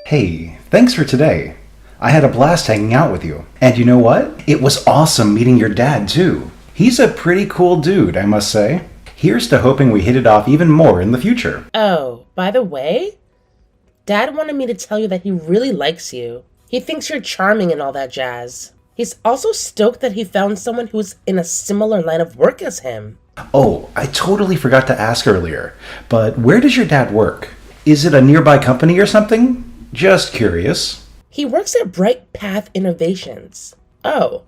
Hey, thanks for today. I had a blast hanging out with you. And you know what? It was awesome meeting your dad, too. He's a pretty cool dude, I must say. Here's to hoping we hit it off even more in the future. Oh, by the way, Dad wanted me to tell you that he really likes you. He thinks you're charming and all that jazz. He's also stoked that he found someone who's in a similar line of work as him. Oh, I totally forgot to ask earlier, but where does your dad work? Is it a nearby company or something? Just curious. He works at Bright Path Innovations. Oh,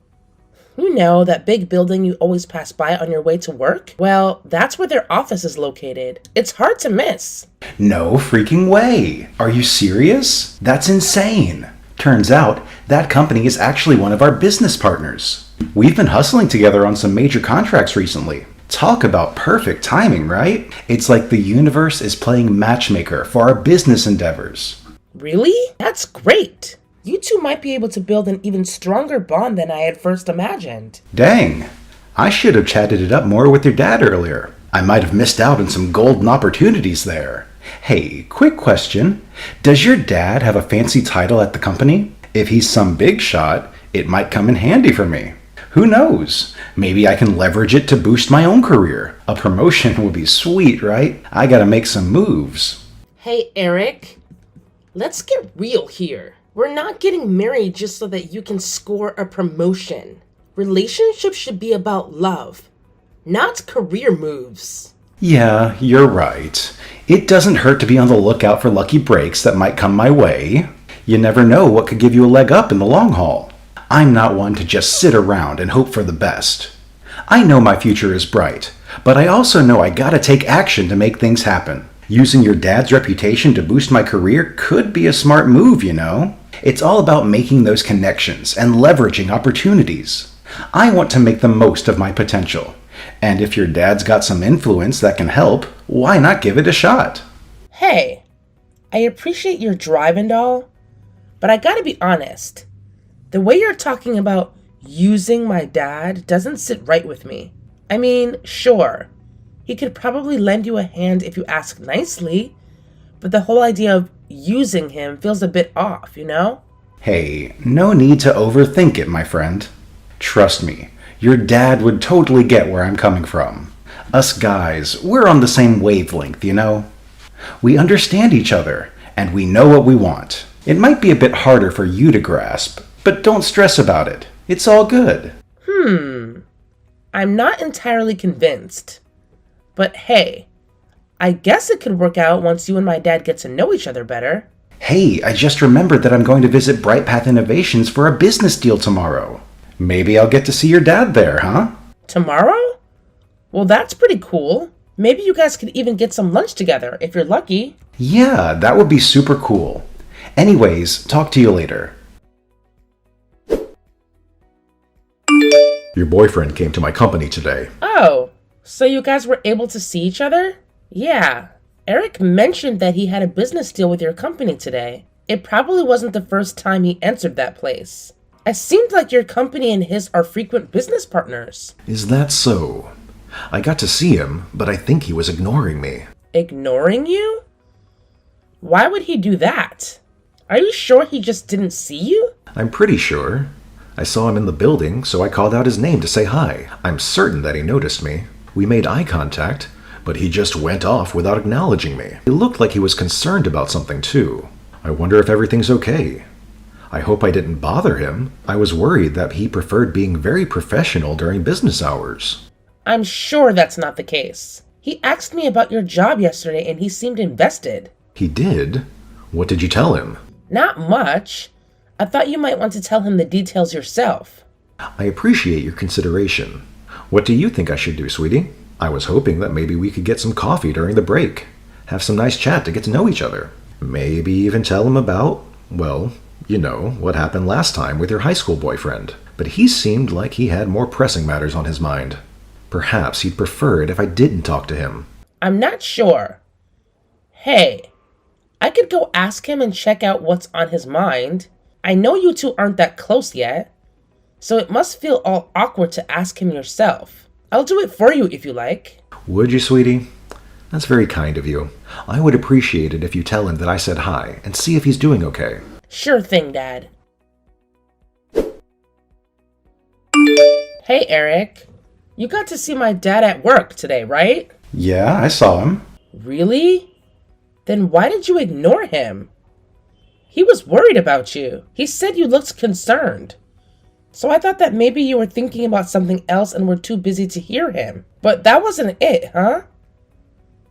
you know, that big building you always pass by on your way to work? Well, that's where their office is located. It's hard to miss. No freaking way. Are you serious? That's insane. Turns out, that company is actually one of our business partners. We've been hustling together on some major contracts recently. Talk about perfect timing, right? It's like the universe is playing matchmaker for our business endeavors. Really? That's great. You two might be able to build an even stronger bond than I had first imagined. Dang, I should have chatted it up more with your dad earlier. I might have missed out on some golden opportunities there. Hey, quick question. Does your dad have a fancy title at the company? If he's some big shot, it might come in handy for me. Who knows? Maybe I can leverage it to boost my own career. A promotion would be sweet, right? I gotta make some moves. Hey, Eric. Let's get real here. We're not getting married just so that you can score a promotion. Relationships should be about love, not career moves. Yeah, you're right. It doesn't hurt to be on the lookout for lucky breaks that might come my way. You never know what could give you a leg up in the long haul. I'm not one to just sit around and hope for the best. I know my future is bright, but I also know I gotta take action to make things happen. Using your dad's reputation to boost my career could be a smart move, you know? It's all about making those connections and leveraging opportunities. I want to make the most of my potential. And if your dad's got some influence that can help, why not give it a shot? Hey, I appreciate your drive and all, but I gotta be honest. The way you're talking about using my dad doesn't sit right with me. I mean, sure, he could probably lend you a hand if you ask nicely, but the whole idea of using him feels a bit off, you know? Hey, no need to overthink it, my friend. Trust me, your dad would totally get where I'm coming from. Us guys, we're on the same wavelength, you know? We understand each other, and we know what we want. It might be a bit harder for you to grasp, but don't stress about it. It's all good. I'm not entirely convinced. But hey, I guess it could work out once you and my dad get to know each other better. Hey, I just remembered that I'm going to visit Bright Path Innovations for a business deal tomorrow. Maybe I'll get to see your dad there, huh? Tomorrow? Well, that's pretty cool. Maybe you guys could even get some lunch together if you're lucky. Yeah, that would be super cool. Anyways, talk to you later. Your boyfriend came to my company today. Oh, so you guys were able to see each other? Yeah, Eric mentioned that he had a business deal with your company today. It probably wasn't the first time he entered that place. It seemed like your company and his are frequent business partners. Is that so? I got to see him, but I think he was ignoring me. Ignoring you? Why would he do that? Are you sure he just didn't see you? I'm pretty sure. I saw him in the building, so I called out his name to say hi. I'm certain that he noticed me. We made eye contact, but he just went off without acknowledging me. He looked like he was concerned about something too. I wonder if everything's okay. I hope I didn't bother him. I was worried that he preferred being very professional during business hours. I'm sure that's not the case. He asked me about your job yesterday and he seemed invested. He did? What did you tell him? Not much. I thought you might want to tell him the details yourself. I appreciate your consideration. What do you think I should do, sweetie? I was hoping that maybe we could get some coffee during the break. Have some nice chat to get to know each other. Maybe even tell him about, well, you know, what happened last time with your high school boyfriend. But he seemed like he had more pressing matters on his mind. Perhaps he'd prefer it if I didn't talk to him. I'm not sure. Hey, I could go ask him and check out what's on his mind. I know you two aren't that close yet, so it must feel all awkward to ask him yourself. I'll do it for you if you like. Would you, sweetie? That's very kind of you. I would appreciate it if you tell him that I said hi and see if he's doing okay. Sure thing, Dad. Hey, Eric. You got to see my dad at work today, right? Yeah, I saw him. Really? Then why did you ignore him? He was worried about you. He said you looked concerned. So I thought that maybe you were thinking about something else and were too busy to hear him. But that wasn't it, huh?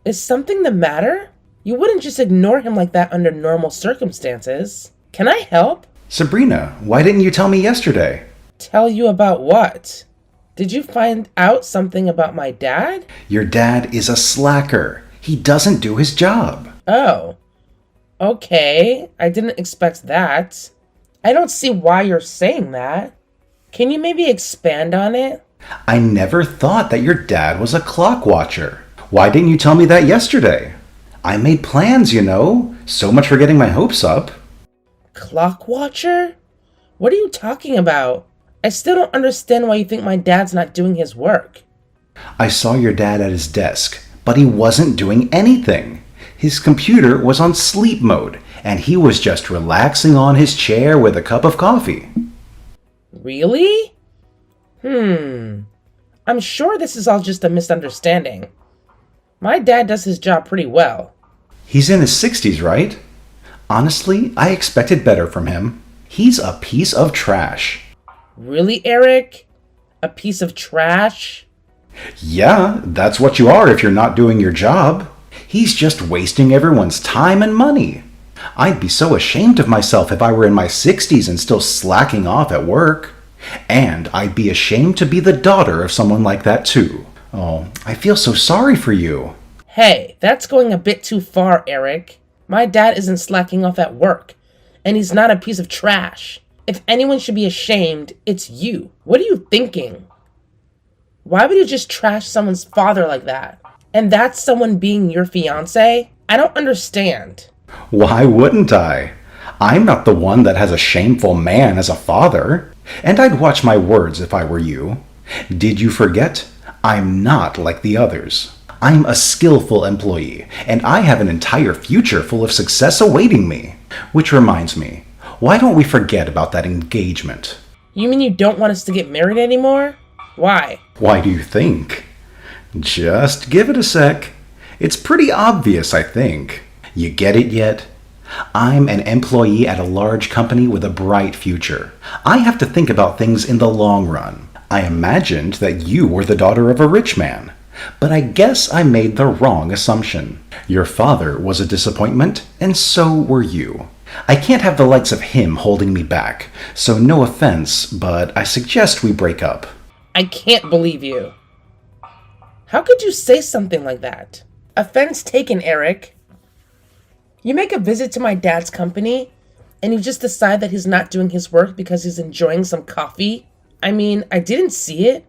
Is something the matter? You wouldn't just ignore him like that under normal circumstances. Can I help? Sabrina, why didn't you tell me yesterday? Tell you about what? Did you find out something about my dad? Your dad is a slacker. He doesn't do his job. Oh. Okay, I didn't expect that. I don't see why you're saying that. Can you maybe expand on it? I never thought that your dad was a clock watcher. Why didn't you tell me that yesterday? I made plans, you know. So much for getting my hopes up. Clock watcher? What are you talking about? I still don't understand why you think my dad's not doing his work. I saw your dad at his desk, but he wasn't doing anything. His computer was on sleep mode, and he was just relaxing on his chair with a cup of coffee. Really? I'm sure this is all just a misunderstanding. My dad does his job pretty well. He's in his 60s, right? Honestly, I expected better from him. He's a piece of trash. Really, Eric? A piece of trash? Yeah, that's what you are if you're not doing your job. He's just wasting everyone's time and money. I'd be so ashamed of myself if I were in my 60s and still slacking off at work. And I'd be ashamed to be the daughter of someone like that too. Oh, I feel so sorry for you. Hey, that's going a bit too far, Eric. My dad isn't slacking off at work, and he's not a piece of trash. If anyone should be ashamed, it's you. What are you thinking? Why would you just trash someone's father like that? And that's someone being your fiancé? I don't understand. Why wouldn't I? I'm not the one that has a shameful man as a father. And I'd watch my words if I were you. Did you forget? I'm not like the others. I'm a skillful employee, and I have an entire future full of success awaiting me. Which reminds me, why don't we forget about that engagement? You mean you don't want us to get married anymore? Why? Why do you think? Just give it a sec. It's pretty obvious, I think. You get it yet? I'm an employee at a large company with a bright future. I have to think about things in the long run. I imagined that you were the daughter of a rich man, but I guess I made the wrong assumption. Your father was a disappointment, and so were you. I can't have the likes of him holding me back, so no offense, but I suggest we break up. I can't believe you. How could you say something like that? Offense taken, Eric. You make a visit to my dad's company, and you just decide that he's not doing his work because he's enjoying some coffee? I mean, I didn't see it,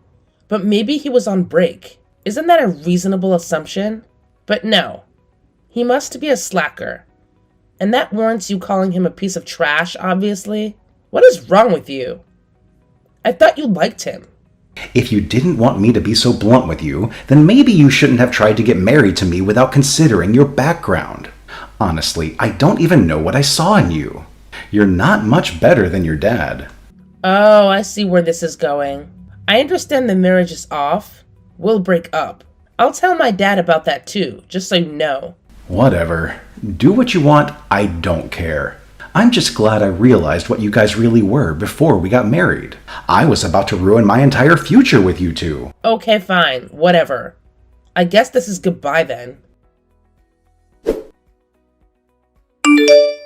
but maybe he was on break. Isn't that a reasonable assumption? But no, he must be a slacker. And that warrants you calling him a piece of trash, obviously. What is wrong with you? I thought you liked him. If you didn't want me to be so blunt with you, then maybe you shouldn't have tried to get married to me without considering your background. Honestly, I don't even know what I saw in you. You're not much better than your dad. Oh, I see where this is going. I understand the marriage is off. We'll break up. I'll tell my dad about that too, just so you know. Whatever. Do what you want, I don't care. I'm just glad I realized what you guys really were before we got married. I was about to ruin my entire future with you two. Okay, fine. Whatever. I guess this is goodbye then.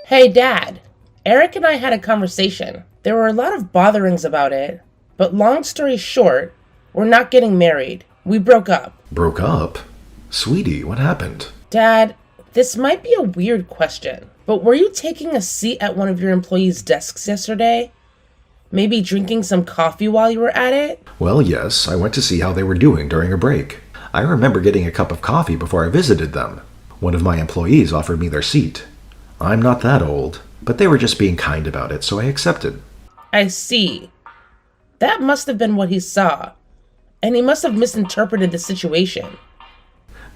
Hey, Dad. Eric and I had a conversation. There were a lot of botherings about it, but long story short, we're not getting married. We broke up. Broke up? Sweetie, what happened? Dad, this might be a weird question, but were you taking a seat at one of your employees' desks yesterday? Maybe drinking some coffee while you were at it? Well, yes, I went to see how they were doing during a break. I remember getting a cup of coffee before I visited them. One of my employees offered me their seat. I'm not that old, but they were just being kind about it, so I accepted. I see. That must have been what he saw, and he must have misinterpreted the situation.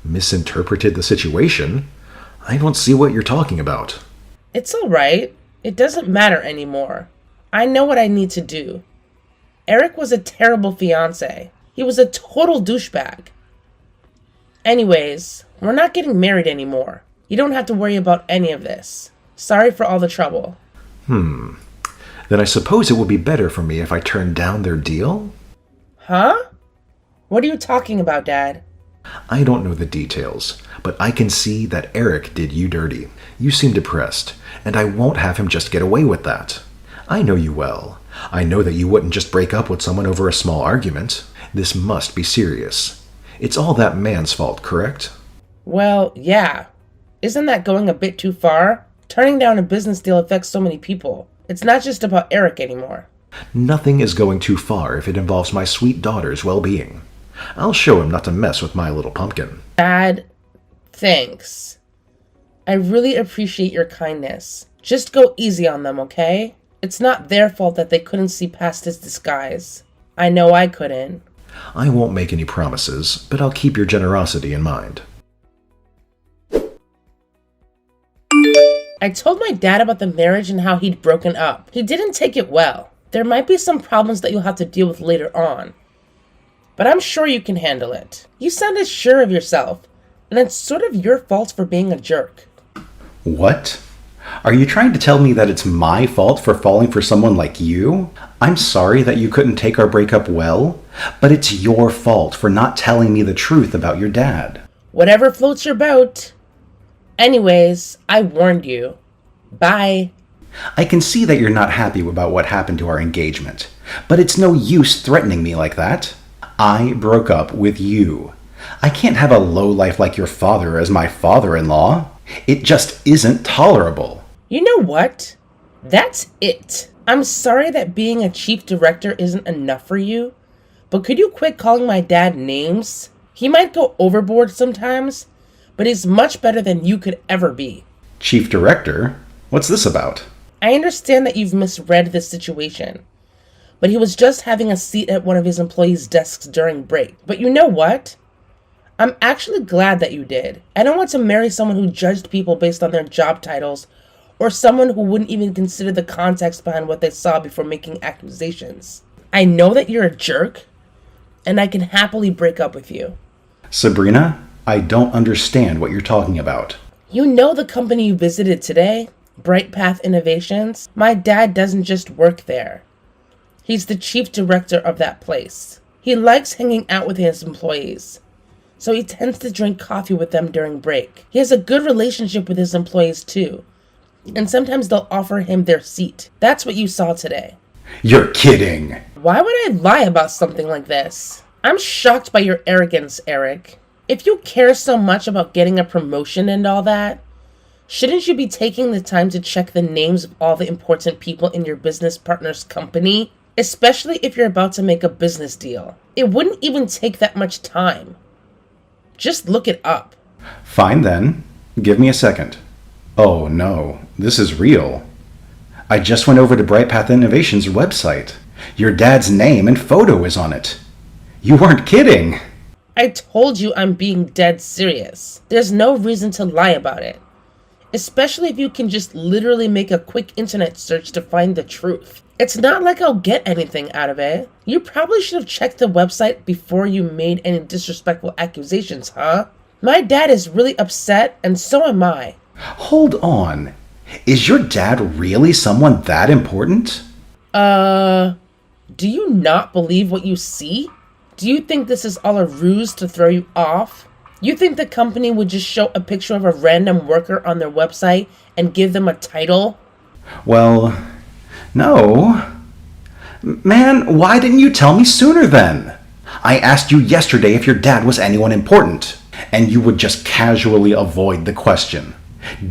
Misinterpreted the situation? I don't see what you're talking about. It's alright. It doesn't matter anymore. I know what I need to do. Eric was a terrible fiancé. He was a total douchebag. Anyways, we're not getting married anymore. You don't have to worry about any of this. Sorry for all the trouble. Then I suppose it would be better for me if I turned down their deal? Huh? What are you talking about, Dad? I don't know the details, but I can see that Eric did you dirty. You seem depressed, and I won't have him just get away with that. I know you well. I know that you wouldn't just break up with someone over a small argument. This must be serious. It's all that man's fault, correct? Well, yeah. Isn't that going a bit too far? Turning down a business deal affects so many people. It's not just about Eric anymore. Nothing is going too far if it involves my sweet daughter's well-being. I'll show him not to mess with my little pumpkin. Dad, thanks. I really appreciate your kindness. Just go easy on them, okay? It's not their fault that they couldn't see past his disguise. I know I couldn't. I won't make any promises, but I'll keep your generosity in mind. I told my dad about the marriage and how he'd broken up. He didn't take it well. There might be some problems that you'll have to deal with later on. But I'm sure you can handle it. You sounded sure of yourself, and it's sort of your fault for being a jerk. What? Are you trying to tell me that it's my fault for falling for someone like you? I'm sorry that you couldn't take our breakup well, but it's your fault for not telling me the truth about your dad. Whatever floats your boat. Anyways, I warned you. Bye. I can see that you're not happy about what happened to our engagement, but it's no use threatening me like that. I broke up with you. I can't have a lowlife like your father as my father-in-law. It just isn't tolerable. You know what? That's it. I'm sorry that being a chief director isn't enough for you, but could you quit calling my dad names? He might go overboard sometimes, but he's much better than you could ever be. Chief director? What's this about? I understand that you've misread this situation, but he was just having a seat at one of his employees' desks during break. But you know what? I'm actually glad that you did. I don't want to marry someone who judged people based on their job titles, or someone who wouldn't even consider the context behind what they saw before making accusations. I know that you're a jerk, and I can happily break up with you. Sabrina, I don't understand what you're talking about. You know the company you visited today? Bright Path Innovations? My dad doesn't just work there. He's the chief director of that place. He likes hanging out with his employees, so he tends to drink coffee with them during break. He has a good relationship with his employees too, and sometimes they'll offer him their seat. That's what you saw today. You're kidding. Why would I lie about something like this? I'm shocked by your arrogance, Eric. If you care so much about getting a promotion and all that, shouldn't you be taking the time to check the names of all the important people in your business partner's company? Especially if you're about to make a business deal. It wouldn't even take that much time. Just look it up. Fine then. Give me a second. Oh no, this is real. I just went over to Bright Path Innovation's website. Your dad's name and photo is on it. You weren't kidding. I told you I'm being dead serious. There's no reason to lie about it. Especially if you can just literally make a quick internet search to find the truth. It's not like I'll get anything out of it. You probably should have checked the website before you made any disrespectful accusations, huh? My dad is really upset, and so am I. Hold on. Is your dad really someone that important? Do you not believe what you see? Do you think this is all a ruse to throw you off? You think the company would just show a picture of a random worker on their website and give them a title? Well, no. Man, why didn't you tell me sooner then? I asked you yesterday if your dad was anyone important, and you would just casually avoid the question.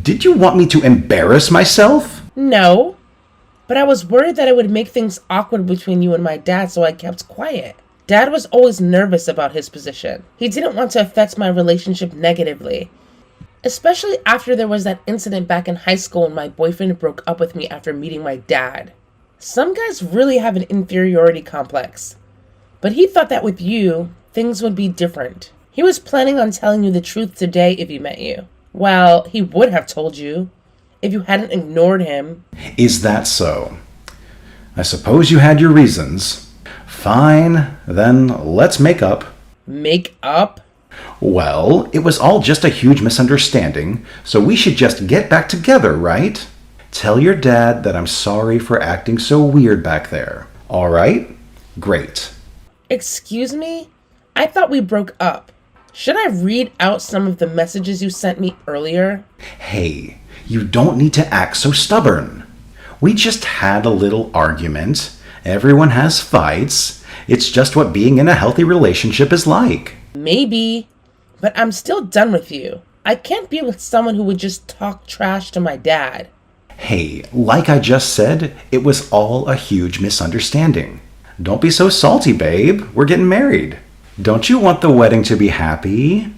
Did you want me to embarrass myself? No, but I was worried that it would make things awkward between you and my dad, so I kept quiet. Dad was always nervous about his position. He didn't want to affect my relationship negatively, especially after there was that incident back in high school when my boyfriend broke up with me after meeting my dad. Some guys really have an inferiority complex, but he thought that with you, things would be different. He was planning on telling you the truth today if he met you. Well, he would have told you if you hadn't ignored him. Is that so? I suppose you had your reasons. Fine, then let's make up. Make up? Well, it was all just a huge misunderstanding, so we should just get back together, right? Tell your dad that I'm sorry for acting so weird back there. All right? Great. Excuse me? I thought we broke up. Should I read out some of the messages you sent me earlier? Hey, you don't need to act so stubborn. We just had a little argument. Everyone has fights. It's just what being in a healthy relationship is like. Maybe, but I'm still done with you. I can't be with someone who would just talk trash to my dad. Hey, like I just said, it was all a huge misunderstanding. Don't be so salty, babe. We're getting married. Don't you want the wedding to be happy?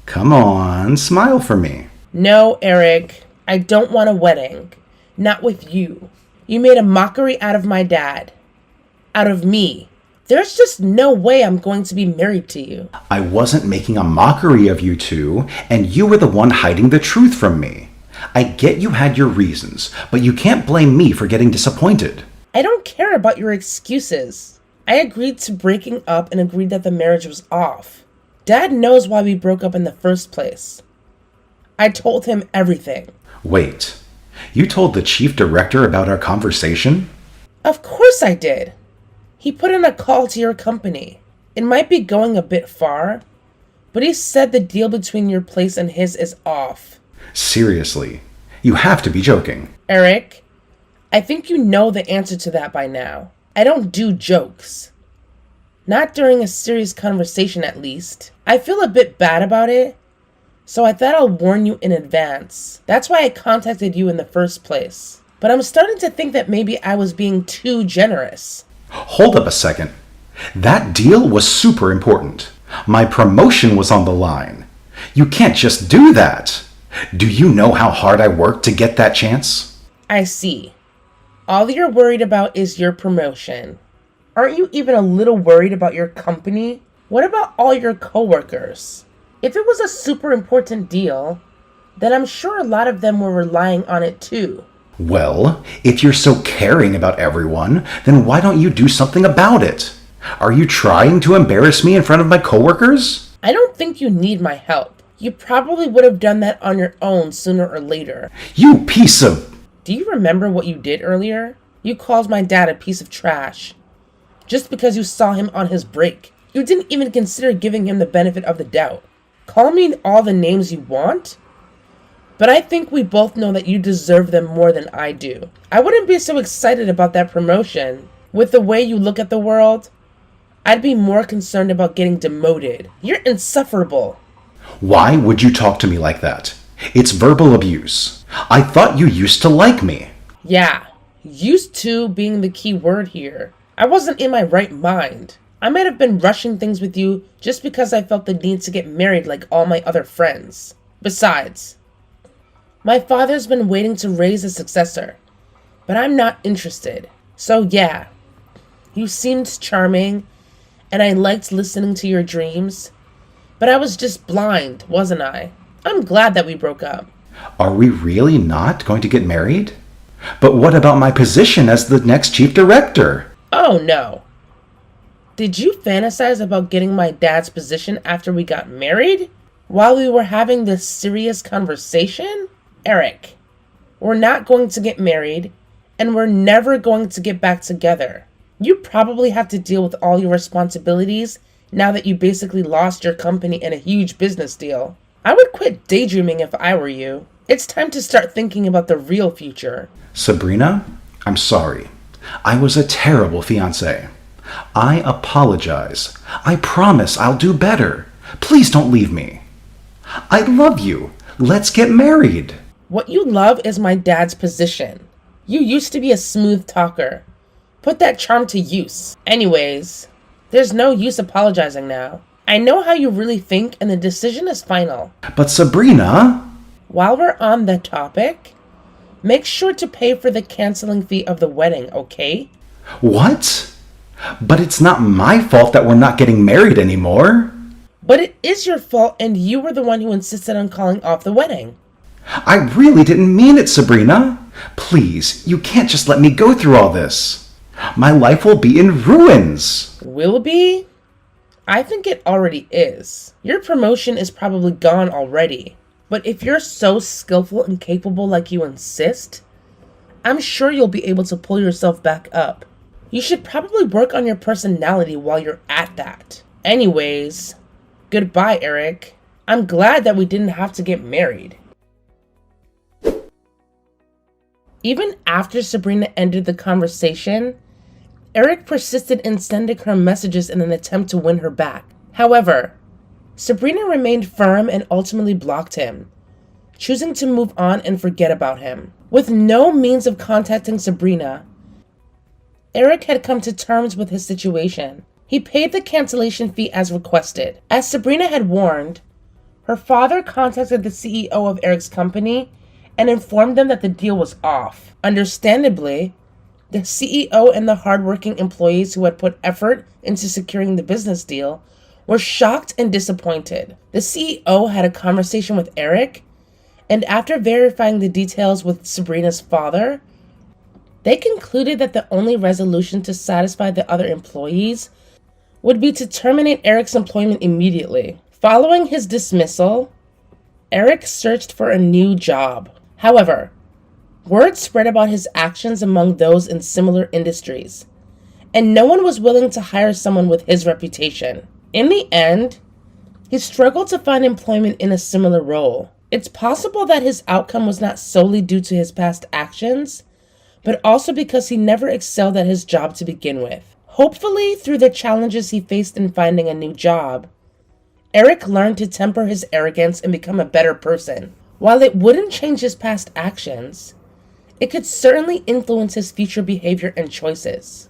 Come on, smile for me. No, Eric, I don't want a wedding. Not with you. You made a mockery out of my dad. Out of me. There's just no way I'm going to be married to you. I wasn't making a mockery of you two, and you were the one hiding the truth from me. I get you had your reasons, but you can't blame me for getting disappointed. I don't care about your excuses. I agreed to breaking up and agreed that the marriage was off. Dad knows why we broke up in the first place. I told him everything. Wait, you told the chief director about our conversation? Of course I did. He put in a call to your company. It might be going a bit far, but he said the deal between your place and his is off. Seriously, you have to be joking. Eric, I think you know the answer to that by now. I don't do jokes. Not during a serious conversation, at least. I feel a bit bad about it, so I thought I'll warn you in advance. That's why I contacted you in the first place. But I'm starting to think that maybe I was being too generous. Hold up a second. That deal was super important. My promotion was on the line. You can't just do that. Do you know how hard I worked to get that chance? I see. All you're worried about is your promotion. Aren't you even a little worried about your company? What about all your coworkers? If it was a super important deal, then I'm sure a lot of them were relying on it too. Well, if you're so caring about everyone, then why don't you do something about it? Are you trying to embarrass me in front of my coworkers? I don't think you need my help. You probably would have done that on your own sooner or later. You piece of... Do you remember what you did earlier? You called my dad a piece of trash. Just because you saw him on his break. You didn't even consider giving him the benefit of the doubt. Call me all the names you want, but I think we both know that you deserve them more than I do. I wouldn't be so excited about that promotion. With the way you look at the world, I'd be more concerned about getting demoted. You're insufferable. Why would you talk to me like that? It's verbal abuse. I thought you used to like me. Yeah, used to being the key word here. I wasn't in my right mind. I might have been rushing things with you just because I felt the need to get married like all my other friends. Besides, my father's been waiting to raise a successor, but I'm not interested. So yeah, you seemed charming, and I liked listening to your dreams, but I was just blind, wasn't I? I'm glad that we broke up. Are we really not going to get married? But what about my position as the next chief director? Oh no. Did you fantasize about getting my dad's position after we got married? While we were having this serious conversation? Eric, we're not going to get married, and we're never going to get back together. You probably have to deal with all your responsibilities now that you basically lost your company in a huge business deal. I would quit daydreaming if I were you. It's time to start thinking about the real future. Sabrina, I'm sorry. I was a terrible fiancé. I apologize. I promise I'll do better. Please don't leave me. I love you. Let's get married. What you love is my dad's position. You used to be a smooth talker. Put that charm to use. Anyways, there's no use apologizing now. I know how you really think, and the decision is final. But Sabrina... While we're on the topic, make sure to pay for the canceling fee of the wedding, okay? What? But it's not my fault that we're not getting married anymore. But it is your fault, and you were the one who insisted on calling off the wedding. I really didn't mean it, Sabrina. Please, you can't just let me go through all this. My life will be in ruins. Will be? I think it already is. Your promotion is probably gone already. But if you're so skillful and capable like you insist, I'm sure you'll be able to pull yourself back up. You should probably work on your personality while you're at that. Anyways, goodbye, Eric. I'm glad that we didn't have to get married. Even after Sabrina ended the conversation, Eric persisted in sending her messages in an attempt to win her back. However, Sabrina remained firm and ultimately blocked him, choosing to move on and forget about him. With no means of contacting Sabrina, Eric had come to terms with his situation. He paid the cancellation fee as requested. As Sabrina had warned, her father contacted the CEO of Eric's company and informed them that the deal was off. Understandably, the CEO and the hardworking employees who had put effort into securing the business deal were shocked and disappointed. The CEO had a conversation with Eric, and after verifying the details with Sabrina's father, they concluded that the only resolution to satisfy the other employees would be to terminate Eric's employment immediately. Following his dismissal, Eric searched for a new job. However, word spread about his actions among those in similar industries, and no one was willing to hire someone with his reputation. In the end, he struggled to find employment in a similar role. It's possible that his outcome was not solely due to his past actions, but also because he never excelled at his job to begin with. Hopefully, through the challenges he faced in finding a new job, Eric learned to temper his arrogance and become a better person. While it wouldn't change his past actions, it could certainly influence his future behavior and choices.